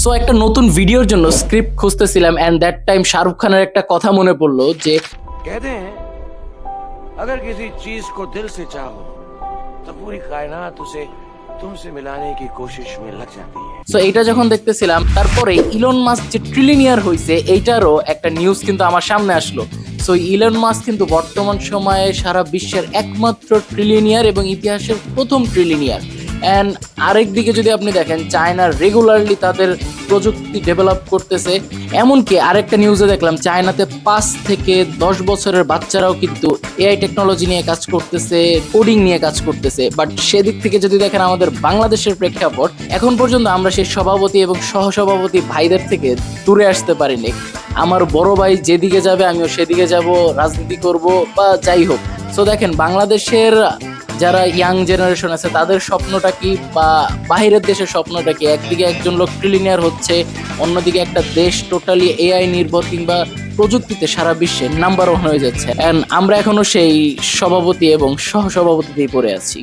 So একটা নতুন ভিডিওর জন্য স্ক্রিপ্ট খুঁজতেছিলাম এন্ড দ্যাট টাইম শাহরুখ খানের একটা কথা মনে পড়লো যে कहते हैं अगर किसी चीज को दिल से चाहो तो पूरी कायनात उसे तुमसे मिलाने की कोशिश में लग जाती है। সো এইটা যখন দেখতেছিলাম তারপরে ইলন মাস্ক যে ট্রিলিনিয়ার হয়েছে এইটারও একটা নিউজ কিন্তু আমার সামনে আসলো। সো ইলন মাস্ক কিন্তু বর্তমান সময়ে সারা বিশ্বের একমাত্র ট্রিলিনিয়ার এবং ইতিহাসের প্রথম ট্রিলিনিয়ার। অ্যান্ড আরেক দিকে যদি আপনি দেখেন চায়না রেগুলারলি তাদের প্রযুক্তি ডেভেলপ করতেছে। এমনকি আরেকটা নিউজে দেখলাম চায়নাতে 5 থেকে 10 বছরের বাচ্চারাও কিন্তু এআই টেকনোলজি নিয়ে কাজ করতেছে, কোডিং নিয়ে কাজ করতেছে। বাট সেদিক থেকে যদি দেখেন আমাদের বাংলাদেশের প্রেক্ষাপট, এখন পর্যন্ত আমরা সেই সভাপতি এবং সহসভাপতি ভাইদের থেকে দূরে আসতে পারিনি। আমার বড় ভাই যেদিকে যাবে আমিও সেদিকে যাব, রাজনীতি করব বা যাই হোক। সো দেখেন বাংলাদেশের যারা ইয়াং জেনারেশন আছে তাদের স্বপ্নটা কি বা বাইরের দেশের স্বপ্নটা কি? একদিকে একজন লোক ট্রিলিনিয়ার হচ্ছে, অন্যদিকে একটা দেশ টোটালি এআই নির্ভর কিংবা প্রযুক্তিতে সারা বিশ্বে নাম্বার 1 হয়ে যাচ্ছে। অ্যান্ড আমরা এখনো সেই সভাপতি এবং সহসভাপতিতেই পড়ে আছি।